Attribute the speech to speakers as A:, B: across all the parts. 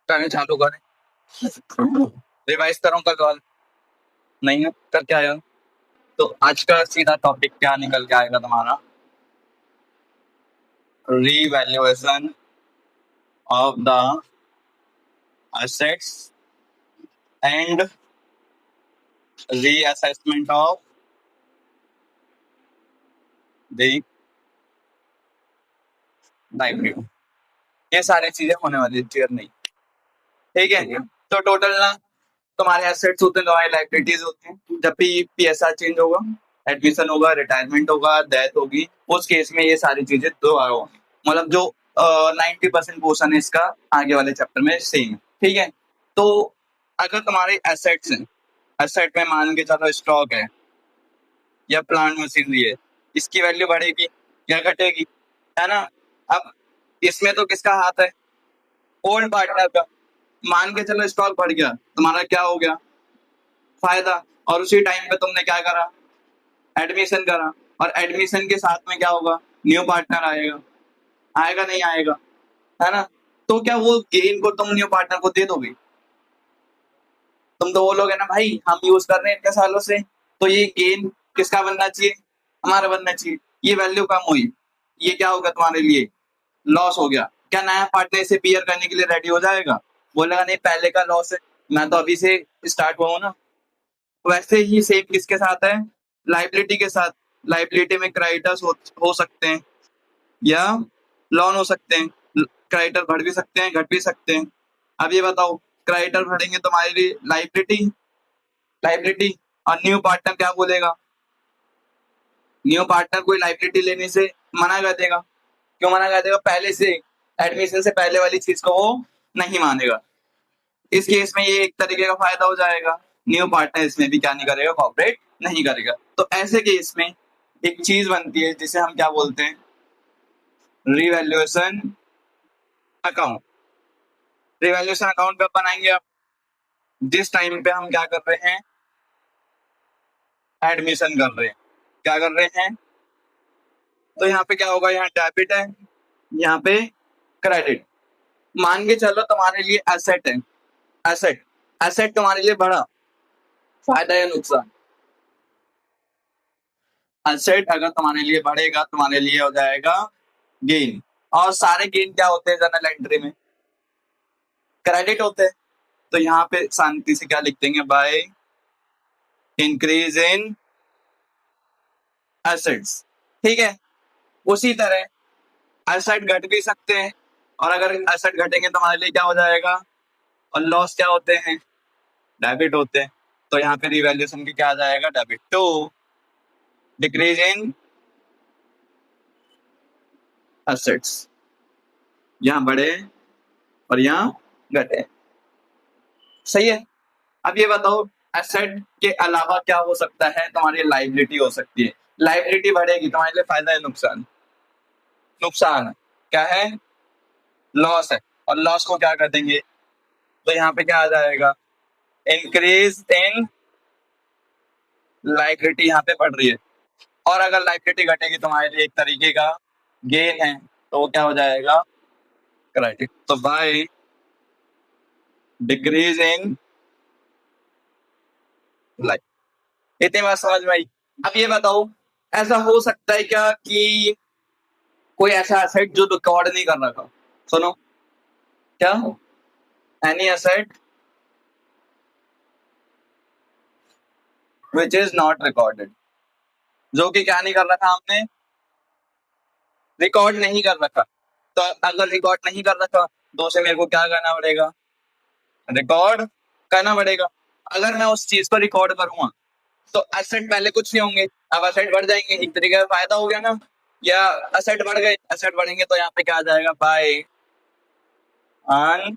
A: करने चालू करें। रिवाइज करूं का कॉल नहीं है कर क्या आया। तो आज का सीधा टॉपिक क्या निकल के आएगा तुम्हारा, revaluation of the assets and reassessment of the liability. ये सारी चीजें होने वाली है, क्लियर नहीं? ठीक है, तो टोटल ना तुम्हारे एसेट्स होते हैं, तुम्हारी लाइबिलिटीज होती हैं। जब भी पीएसआर चेंज होगा, एडमिशन होगा, रिटायरमेंट होगा, डेथ होगी, उस केस में ये सारी चीजें दोबारा होंगी। मतलब जो 90% पोर्शन है इसका आगे वाले चैप्टर में सेम है। ठीक है, तो अगर तुम्हारे एसेट्स हैं, एसेट में मान के चलो स्टॉक है या प्लांट मशीनरी है, इसकी वैल्यू बढ़ेगी या घटेगी, है ना? अब इसमें तो किसका हाथ है? ओल्ड पार्टनर का। मान के चलो स्टॉक बढ़ गया, तुम्हारा क्या हो गया? फायदा। और उसी टाइम पे तुमने क्या करा? एडमिशन करा। और एडमिशन के साथ में क्या होगा? न्यू पार्टनर आएगा। आएगा नहीं आएगा, है ना? तो क्या वो गेन को तुम न्यू पार्टनर को दे दोगे? तुम तो बोलोगे ना भाई हम यूज कर रहे हैं इतने सालों से, तो ये गेन किसका बनना चाहिए? हमारा बनना चाहिए। ये वैल्यू कम हुई, ये क्या होगा तुम्हारे लिए? लॉस हो गया। क्या नया पार्टनर इसे बियर करने के लिए रेडी हो जाएगा? बोलेगा नहीं पहले का लॉस है, मैं तो अभी से स्टार्ट हुआ हूं ना। वैसे ही सेम किसके साथ है? लाइबिलिटी के साथ। लाइबिलिटी में क्रेडिटर्स हो सकते हैं या लोन हो सकते हैं। क्रेडिटर बढ़ भी सकते हैं, घट भी सकते हैं। अब ये बताओ, क्रेडिटर बढ़ेंगे तुम्हारे लिए लाइबिलिटी, लाइबिलिटी। और न्यू पार्टनर क्या बोलेगा? न्यू पार्टनर कोई लाइबिलिटी लेने से मना कर देगा। क्यों मना कर देगा? पहले से एडमिशन से पहले वाली चीज को वो नहीं मानेगा। इस केस में ये एक तरीके का फायदा हो जाएगा। न्यू पार्टनर इसमें भी क्या नहीं करेगा? कॉपरेट नहीं करेगा। तो ऐसे केस में एक चीज बनती है जिसे हम क्या बोलते हैं? Revaluation account. रिवैल्यूएशन अकाउंट कब बनाएंगे आप? जिस टाइम पे हम क्या कर रहे हैं? एडमिशन कर रहे हैं। क्या कर रहे हैं? तो यहाँ पे क्या होगा? यहाँ डेबिट है, यहाँ पे क्रेडिट। मान के चलो तुम्हारे लिए एसेट है, एसेट। एसेट तुम्हारे लिए बढ़ा, फायदा या नुकसान? एसेट अगर तुम्हारे लिए बढ़ेगा, तुम्हारे लिए हो जाएगा गेन। और सारे गेन क्या होते हैं जर्नल एंट्री में? क्रेडिट होते हैं। तो यहाँ पे शांति से क्या लिख देंगे? By increase in assets. ठीक है, उसी तरह एसेट घट भी सकते हैं, और अगर एसेट घटेंगे तो हमारे लिए क्या हो जाएगा? और लॉस क्या होते हैं? डेबिट होते हैं। तो यहाँ पे रिवैल्यूएशन की क्या आ जाएगा? Debit. To decrease in assets, यहाँ बढ़े और यहाँ घटे। सही है। अब ये बताओ, एसेट के अलावा क्या हो सकता है? तुम्हारी लाइबिलिटी हो सकती है। लाइबिलिटी बढ़ेगी, तुम्हारे लिए फायदा है नुकसान? नुकसान है। क्या है? लॉस है। और लॉस को क्या कर देंगे? तो यहाँ पे क्या आ जाएगा? इंक्रीज इन लाइबिलिटी यहाँ पे बढ़ रही है। और अगर लाइबिलिटी घटेगी तुम्हारे लिए एक तरीके का गेन है, तो वो क्या हो जाएगा? क्रेडिट। तो बाय डिक्रीज इन लाइफ। इतनी बात समझ में आई? अब ये बताओ, ऐसा हो सकता है क्या कि कोई ऐसा एसेट जो रिकॉर्ड नहीं कर रखा? सुनो, क्या any asset which is not recorded, जो कि क्या नहीं कर रखा हमने? रिकॉर्ड नहीं कर रखा। तो अगर रिकॉर्ड नहीं कर रखा तो उसे मेरे को क्या करना पड़ेगा? रिकॉर्ड करना पड़ेगा। अगर मैं उस चीज को रिकॉर्ड करूंगा तो एसेट पहले कुछ नहीं होंगे, अब एसेट बढ़ जाएंगे, एक तरीके का फायदा हो गया ना। या एसेट बढ़ गए, एसेट बढ़ेंगे तो यहाँ पे क्या आ जाएगा? By on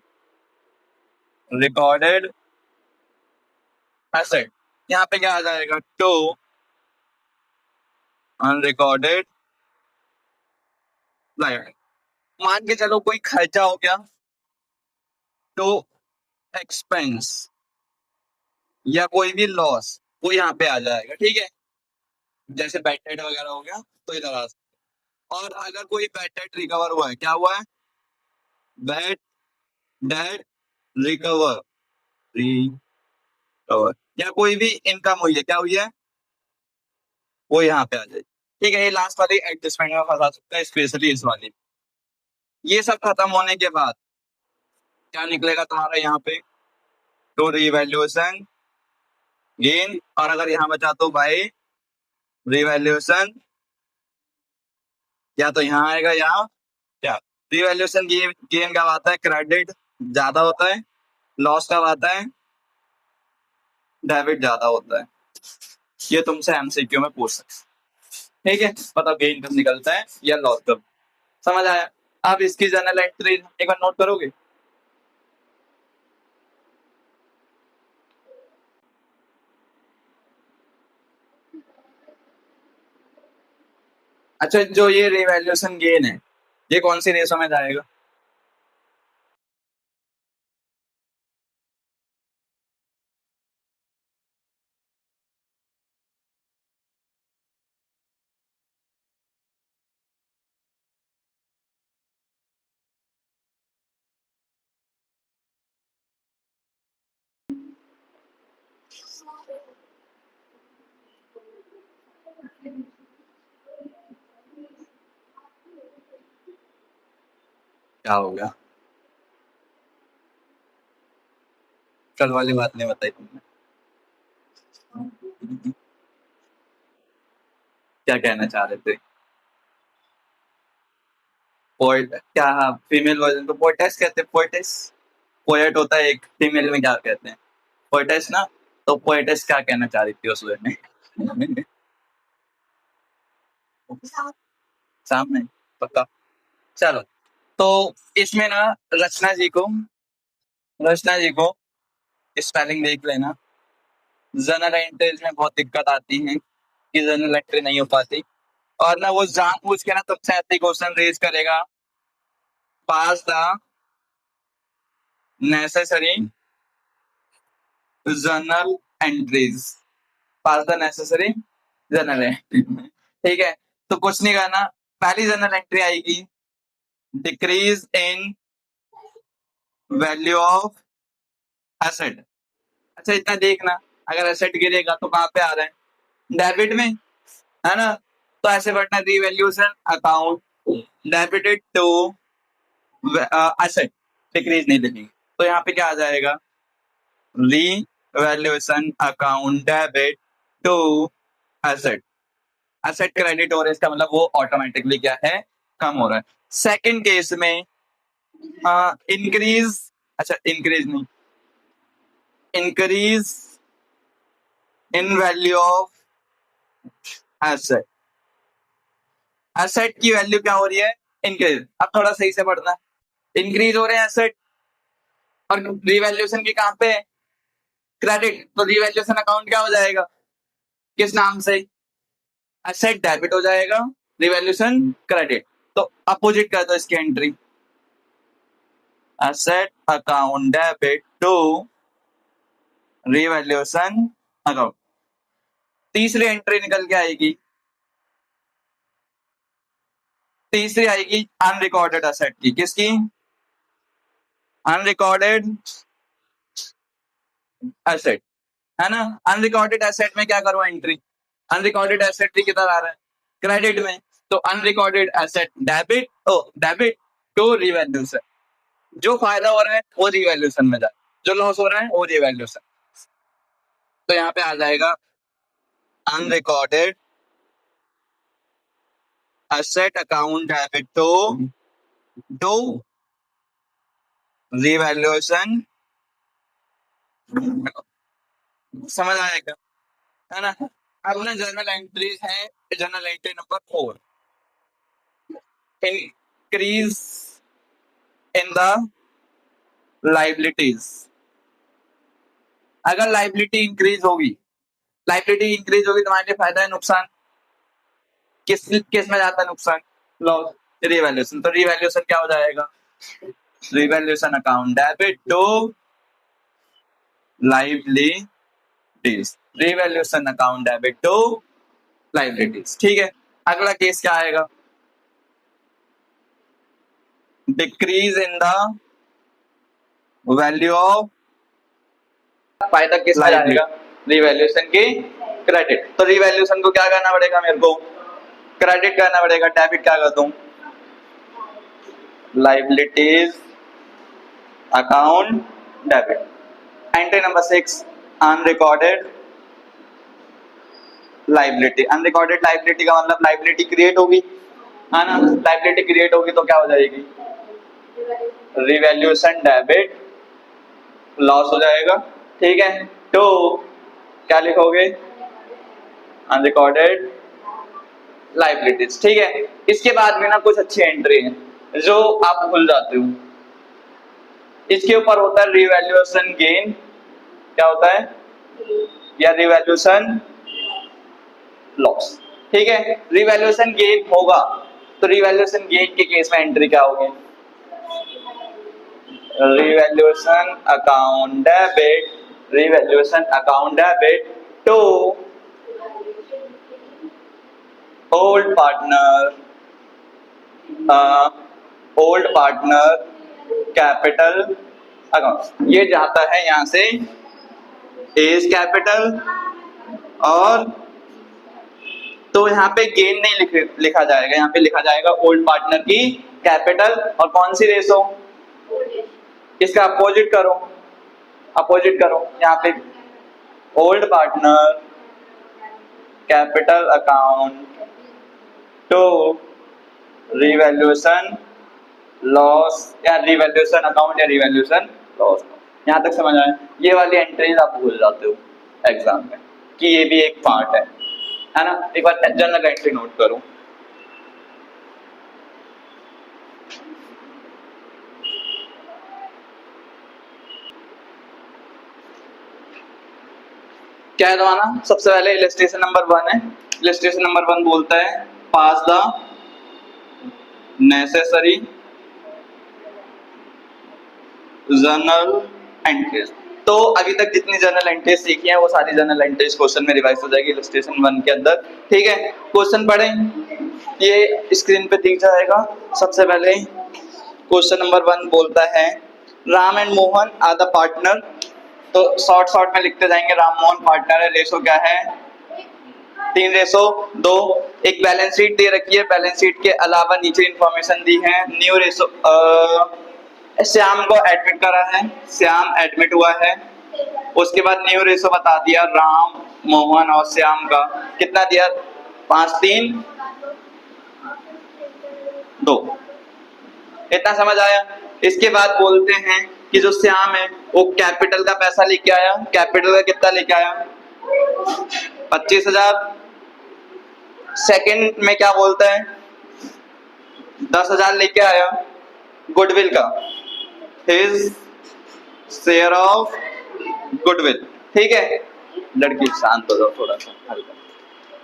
A: recorded asset. यहाँ पे क्या आ जाएगा? To unrecorded life. मान के चलो कोई खर्चा हो गया, तो एक्सपेंस या कोई भी लॉस वो यहाँ पे आ जाएगा। ठीक है, जैसे बैड डेट वगैरह हो गया तो इधर आ सकता है। और अगर कोई बैड डेट रिकवर हुआ है, क्या हुआ है? बैड डेट रिकवर, रिकवर, या कोई भी इनकम हुई है, क्या हुई है, वो यहाँ पे आ जाए। ठीक है, ये लास्ट वाली एडजस्टमेंट में फंसा सकता है, स्पेशली इस वाली। ये सब खत्म होने के बाद क्या निकलेगा तुम्हारा यहाँ पे, तो रिवैल्यूएशन गेन, और अगर यहाँ बचा तो बाय रिवैल्यूएशन, या तो यहाँ आएगा या क्या, रिवैल्यूएशन गेन, गेन कब आता है, क्रेडिट ज्यादा होता है, लॉस कब आता है, डेबिट ज्यादा होता है। ये तुमसे एमसीक्यू में पूछ सकते, ठीक है, बताओ गेन कब निकलता है या लॉस कब। समझ आया। आप इसकी जर्नल एंट्री एक बार नोट करोगे। अच्छा, जो ये रिवैल्यूएशन गेन है, ये कौन सी रेशो में जाएगा, क्या होगा, कल वाली बात नहीं बताई तुमने, क्या कहना चाह रहे थे, पोएट क्या, फीमेल वर्जन तो पोएटेस कहते हैं, पोएटेस, पोएट होता है एक, फीमेल में क्या कहते हैं, पोएटेस ना, तो पोएटेस क्या कहना चाह रही थी उस वे में। सामने, पक्का। चलो, तो इसमें ना रचना जी को, रचना जी को स्पेलिंग देख लेना, जर्नल एंट्रीज में बहुत दिक्कत आती है कि जर्नल एंट्री नहीं हो पाती, और ना वो जानबूझ के ना तुमसे ऐसे क्वेश्चन रेज करेगा, pass the necessary journal entries, pass the necessary journal entry. ठीक है, तो कुछ नहीं करना, पहली जर्नल एंट्री आएगी decrease in value of asset. अच्छा, इतना देखना, अगर एसेट गिरेगा तो कहाँ पे आ रहा है, डेबिट में, है ना, तो ऐसे बढ़ना, revaluation account debited to asset, decrease नहीं लिखेंगे, तो यहाँ पे क्या आ जाएगा, revaluation account debit to asset, asset credit हो रहा है, इसका मतलब वो ऑटोमेटिकली क्या है, कम हो रहा है। सेकंड केस में इंक्रीज, अच्छा इंक्रीज नहीं, increase in value of asset, asset की वैल्यू क्या हो रही है, इंक्रीज। अब थोड़ा सही से पढ़ना, इंक्रीज हो रहे हैं एसेट, और रिवैल्यूएशन की कहां पे, क्रेडिट, तो रिवैल्यूएशन अकाउंट क्या हो जाएगा, किस नाम से, एसेट डेबिट हो जाएगा, रिवैल्यूएशन क्रेडिट। तो अपोजिट कर दो इसकी entry, asset account debit to revaluation account. तीसरी एंट्री निकल के आएगी, तीसरी आएगी अनरिकॉर्डेड एसेट की, किसकी, अनरिकॉर्डेड एसेट, है ना। अनरिकॉर्डेड एसेट में क्या करूं एंट्री, अनरिकॉर्डेड एसेट भी किधर आ रहा है, क्रेडिट में, तो unrecorded asset debit, oh debit to revaluation, जो फायदा हो रहा है वो रिवैल्यूएशन में जाए, जो लॉस हो रहा है वो रिवैल्यूएशन, तो यहाँ पे आ जाएगा unrecorded asset account debit to to revaluation, समझ आएगा, है ना। अब ना जर्नल एंट्रीज है, journal entry number 4, increase in the liabilities. अगर लाइबिलिटी इंक्रीज होगी, लाइबिलिटी इंक्रीज होगी, तुम्हारे लिए फायदा है नुकसान, किस किस में जाता है नुकसान, लॉस, रिवैल्यूएशन, तो रिवैल्यूएशन क्या हो जाएगा, revaluation account debit to liabilities, revaluation account debit to liabilities. ठीक है, अगला केस क्या आएगा, decrease in the value of फायदा किसका जाएगा? रिवैल्यूएशन की क्रेडिट। तो रिवैल्यूएशन को क्या करना पड़ेगा मेरे को? क्रेडिट करना पड़ेगा। डेबिट क्या कर दूं? Liabilities account debit. Entry number 6 unrecorded liability. Unrecorded liability का मतलब लाइबिलिटी क्रिएट होगी, है ना? लाइबिलिटी क्रिएट होगी तो क्या हो जाएगी? रिवैल्यूएशन डेबिट लॉस हो जाएगा। ठीक है, तो क्या लिखोगे? Unrecorded liabilities. ठीक है, इसके बाद में ना कुछ अच्छी एंट्री है जो आप भूल जाते हो। इसके ऊपर होता है रिवैल्यूएशन गेन। क्या होता है? या रिवैल्यूएशन लॉस। ठीक है, रिवैल्यूएशन गेन होगा तो रिवैल्यूएशन गेन के केस में एंट्री क्या होगी? Revaluation account debit, revaluation account debit to old partner, old partner capital account. ये जाता है यहां से एज कैपिटल, और तो यहाँ पे गेन नहीं लिखा जाएगा, यहाँ पे लिखा जाएगा ओल्ड पार्टनर की कैपिटल। और कौन सी रेशो? इसका अपोजिट करो, अपोजिट करो। यहाँ पे old partner capital account to revaluation loss, या रिवैल्यूएशन अकाउंट या रिवैल्यूएशन लॉस। यहाँ तक समझ आए? ये वाली एंट्रीज आप भूल जाते हो एग्जाम में कि ये भी एक पार्ट है ना? एक बार जनरल एंट्री नोट करो। क्या है दोबारा? सबसे पहले इलस्ट्रेशन नंबर 1 है। इलस्ट्रेशन नंबर 1 बोलता है पास द नेसेसरी जर्नल एंट्रीज। तो अभी तक जितनी जर्नल एंट्रीज सीखी हैं वो सारी जर्नल एंट्रीज क्वेश्चन में रिवाइज हो जाएगी इलस्ट्रेशन 1 के अंदर। ठीक है, क्वेश्चन पढ़ें, ये स्क्रीन पे दिख जाएगा। सबसे पहले क्वेश्चन नंबर 1 बोलता है Ram and Mohan are the partner. तो शॉर्ट शॉर्ट में लिखते जाएंगे। राम मोहन पार्टनर है। रेशो क्या है? 3:2। एक बैलेंस शीट दे रखी है, बैलेंस शीट के अलावा नीचे इंफॉर्मेशन दी है। न्यू रेशो, श्याम को एडमिट करा है, श्याम एडमिट हुआ है। उसके बाद न्यू रेशो बता दिया राम, मोहन और श्याम का। कितना दिया? 5, 3, 2। इतना समझ आया? इसके बाद बोलते हैं कि जो श्याम है वो कैपिटल का पैसा लेके आया। कैपिटल का कितना लेके आया? 25,000। सेकंड में क्या बोलता है? 10,000 लेके आया गुडविल का, हिज शेयर ऑफ गुडविल। ठीक है, लड़की शांत हो जाओ थोड़ा सा हल्का।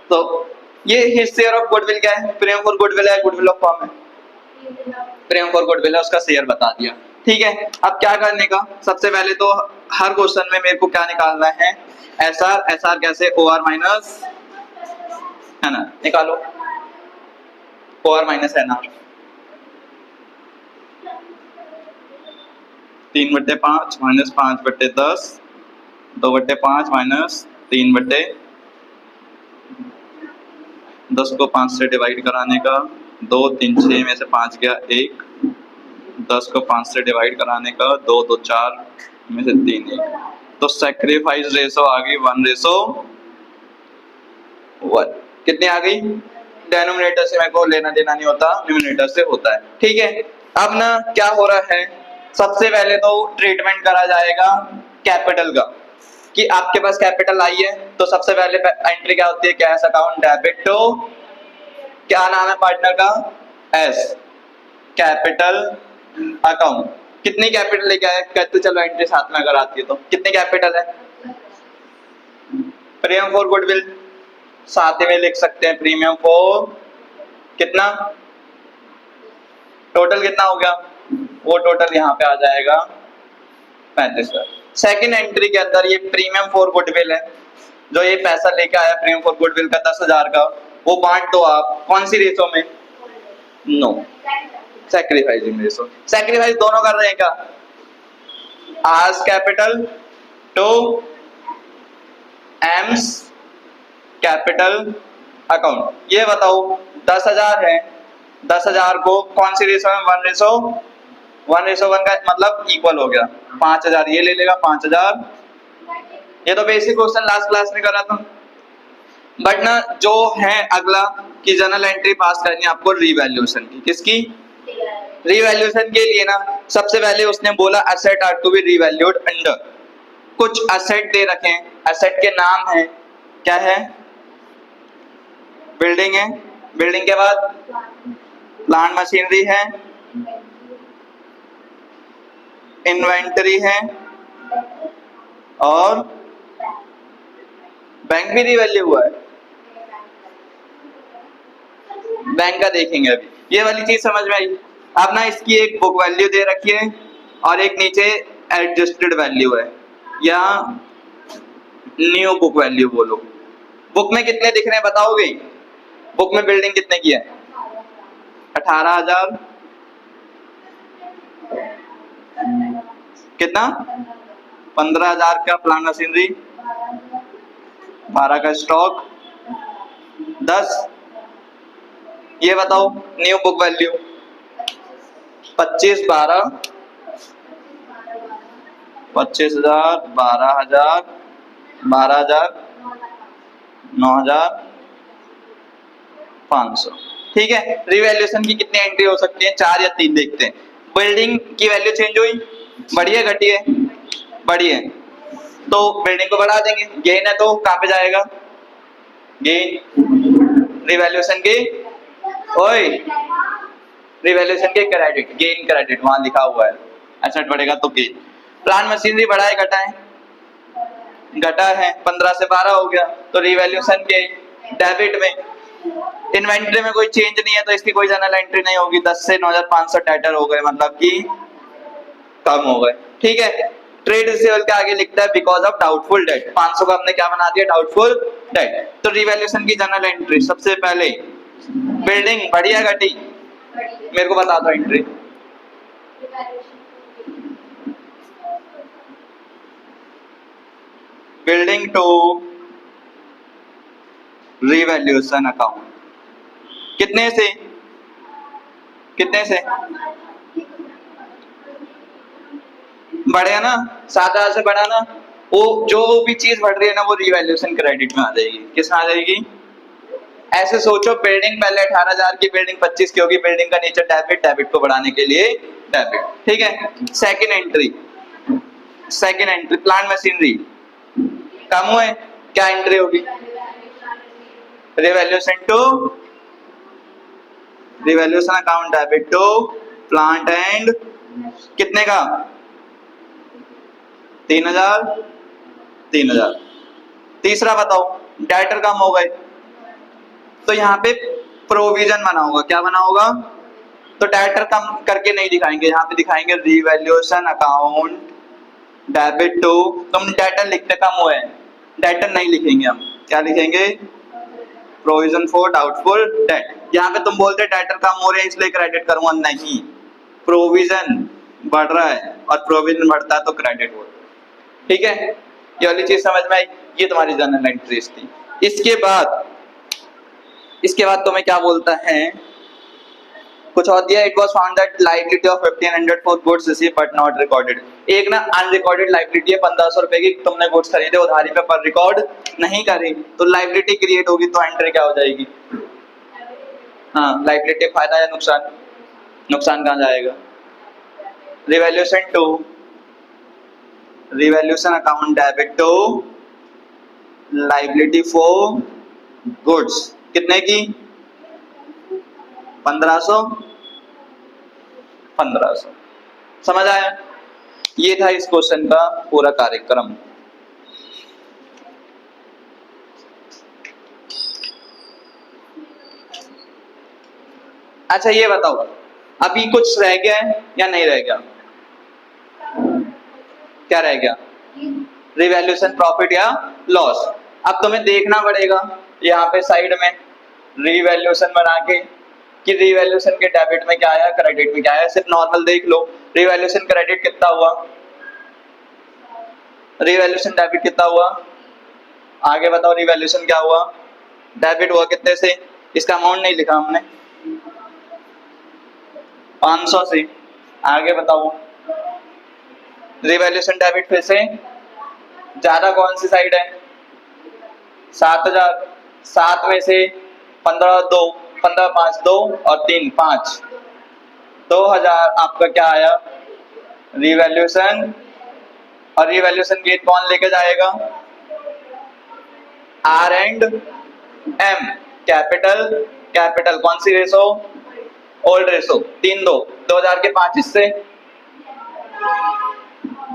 A: तो ये हिज शेयर ऑफ गुडविल क्या है? प्रेम फॉर गुडविल है, गुडविल ऑफ फॉर्म है, प्रेम फॉर गुडविल है, उसका शेयर बता दिया। ठीक है, अब क्या करने का? सबसे पहले तो हर क्वेश्चन में मेरे को क्या निकालना है? एसआर। एसआर कैसे? ओआर माइनस, है ना? निकालो OR minus NR. 3/5 minus 5/10, 2/5 minus 3/10 को 5 से डिवाइड कराने का, 2, 3, 6 में से 5 गया 1, 10 को 5 से डिवाइड कराने का, 2, 2, 4 में से 3, 1। तो सैक्रिफाइस रेशो आ गई 1:1। कितनी आ गई? डेनोमिनेटर से मेरे को लेना देना नहीं होता, न्यूमरेटर से होता है। ठीक है, अब ना क्या हो रहा है? सबसे पहले तो ट्रीटमेंट करा जाएगा कैपिटल का, कि आपके पास कैपिटल आई है तो सबसे पहले एंट्री क्या होती है? कैश अकाउंट डेबिट टू, क्या नाम है पार्टनर का? S, capital account. कितनी कैपिटल लेके आए? कहते चलो एंट्री साथ में अगर आती है तो कितनी कैपिटल है? प्रीमियम फॉर गुडविल साथ में लिख सकते हैं, प्रीमियम फॉर कितना? टोटल कितना हो गया? वो टोटल यहाँ पे आ जाएगा 35,000। सेकेंड एंट्री के अंदर ये प्रीमियम फॉर गुडविल है, जो ये पैसा लेके आया प्रीमियम फॉर गुडविल का 10,000 का, वो बांट दो आप। कौन सी रेशो में? No, sacrificing ratio. सैक्रिफाइस दोनों कर रहे हैं क्या? R's capital to M's capital account. ये बताओ 10,000 है, 10,000 को कौन सी रेशो में 1:1 का मतलब इक्वल हो गया 5,000, ये ले लेगा 5,000। ये तो बेसिक क्वेश्चन लास्ट क्लास में करा था। बट ना जो है अगला कि जर्नल एंट्री पास करनी है आपको रीवैल्यूएशन की। किसकी? रीवैल्यूएशन के लिए ना सबसे पहले उसने बोला asset are to be revalued under. कुछ एसेट दे रखे हैं, एसेट के नाम है, क्या है? बिल्डिंग है, बिल्डिंग के बाद प्लांट मशीनरी है, इन्वेंटरी है और बैंक भी रीवैल्यू हुआ है। बैंक का देखेंगे अभी। ये वाली चीज समझ में आई। अब ना इसकी एक बुक वैल्यू दे रखी है और एक नीचे एडजस्टेड वैल्यू है या न्यू बुक वैल्यू बोलो। बुक में कितने दिख रहे हैं बताओगे? बुक में बिल्डिंग कितने की है? 18,000। कितना? 15,000 का प्लांट मशीनरी, 12 का स्टॉक, 10। ये बताओ न्यू बुक वैल्यू 25, 12, 25,000, 12,000, 12,000, 9,500। ठीक है। रिवैल्यूएशन की कितनी एंट्री हो सकती है? 4 या 3 देखते हैं। बिल्डिंग की वैल्यू चेंज हुई, बढ़ी है घटी है? बढ़ी है, तो बिल्डिंग को बढ़ा देंगे। गेन है तो कहां पे जाएगा? गेन रिवैल्यूएशन के ओए रिवैल्यूएशन के क्रेडिट, गेन क्रेडिट वहां लिखा हुआ है। एसेट बढ़ेगा तो गेन। प्लांट मशीनरी बढ़ा है घटा है? घटा है, 15 से 12 हो गया तो रिवैल्यूएशन के डेबिट में। इन्वेंटरी में कोई चेंज नहीं है तो इसकी कोई जर्नल एंट्री नहीं होगी। 10 से 9,500 डेटर हो गए, मतलब कि कम हो गए। ठीक है। ट्रेड रिसीवेबल के आगे लिखता है बिकॉज ऑफ डाउटफुल डेट। 500 का हमने क्या बना दिया? Doubtful debt. तो रिवैल्यूएशन की जर्नल एंट्री सबसे पहले बिल्डिंग बढ़ी या घटी? मेरे को बता दो entry. Building to revaluation account कितने से? कितने से बढ़े ना? 7,000 से बढ़ा ना? वो जो भी चीज बढ़ रही है ना वो रिवैल्यूएशन क्रेडिट में आ जाएगी। किस में आ जाएगी? ऐसे सोचो बिल्डिंग पहले 18,000 की, बिल्डिंग 25 की होगी, बिल्डिंग का नीचे डेबिट, डेबिट को बढ़ाने के लिए डेबिट। ठीक है। Second entry, second entry plant machinery कम हुए, क्या एंट्री होगी? Revaluation to revaluation account debit to plant and कितने का? 3,000, 3,000। तीसरा बताओ, डेटर कम हो गए तो यहाँ पे प्रोविजन बना होगा। क्या बना होगा? तो डेटर कम करके नहीं दिखाएंगे, यहाँ पे दिखाएंगे रिवैल्यूएशन अकाउंट डेबिट टू। तुम डेटर लिखते कम हुए, डेटर नहीं लिखेंगे हम, क्या लिखेंगे? Provision for doubtful debt. यहाँ पे तुम बोलते डेटर कम हो रहे हैं इसलिए क्रेडिट करूंगा, नहीं, प्रोविजन बढ़ रहा है और प्रोविजन बढ़ता है तो क्रेडिट होता है। ठीक है। ये वाली चीज समझ में आई। ये तुम्हारी जर्नल एंट्रीज थी। इसके बाद तुम्हें क्या बोलता है? कुछ और दिया। It was found that liability of 1,500 for goods received but not recorded. एक ना अनरिकॉर्डेड लायबिलिटी है, 1,500 रुपए की, तुमने गुड्स खरीदे उधारी पे पर रिकॉर्ड नहीं करी तो लायबिलिटी क्रिएट होगी। तो एंट्री क्या हो जाएगी? हाँ, लायबिलिटी फायदा या नुकसान? नुकसान कहाँ जाएगा? Revaluation to revaluation account debit to liability for goods कितने की? 1,500। 1,500 समझ आया? ये था इस क्वेश्चन का पूरा कार्यक्रम। अच्छा ये बताओ अभी कुछ रह गया है या नहीं रह गया? क्या रह गया? रिवैल्यूएशन प्रॉफिट या लॉस। अब तुम्हें देखना पड़ेगा यहाँ पे साइड में रिवैल्यूएशन बना के कि रिवैल्यूएशन के डेबिट में क्या आया, क्रेडिट में क्या आया। सिर्फ नॉर्मल देख लो। रिवैल्यूएशन क्रेडिट कितना हुआ? रिवैल्यूएशन डेबिट कितना हुआ, आगे बताओ रिवैल्यूएशन क्या हुआ, डेबिट हुआ कितने से, इसका अमाउंट नहीं लिखा हमने, 500 से। आगे बताओ रिवैल्यूएशन डेबिट फिर से ज्यादा कौन सी साइड है, 7000, 7 में से 15 2, 15 5 2 और 3 5, 2000 आपका क्या आया रिवैल्यूएशन। और रिवैल्यूएशन गेट कौन लेके जाएगा, R and M, capital capital कौन सी रेशो, ओल्ड रेशो, 3 2, 2000 के 5 हिस्से,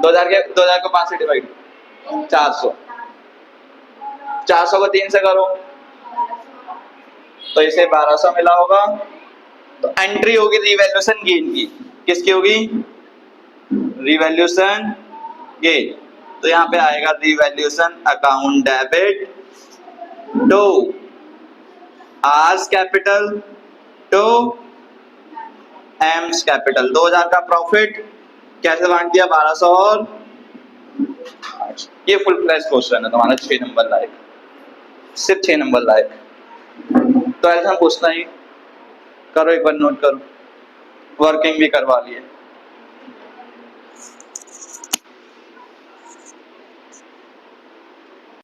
A: 2000 को 5 से डिवाइड, 400, 400 को 3 से करो तो इसे 1200 मिला होगा। तो एंट्री होगी रिवैल्यूएशन गेन की, किसकी होगी, रिवैल्यूएशन गेन। तो यहाँ पे आएगा revaluation account debit to R's capital to M's capital. 2000 का प्रॉफिट कैसे बांट दिया, 1200 और ये फुल फ्लैश क्वेश्चन है तुम्हारा 6 नंबर लायक, सिर्फ 6 नंबर लायक। तो ऐसा पूछना ही, करो एक बार नोट करो, वर्किंग भी करवा लिए।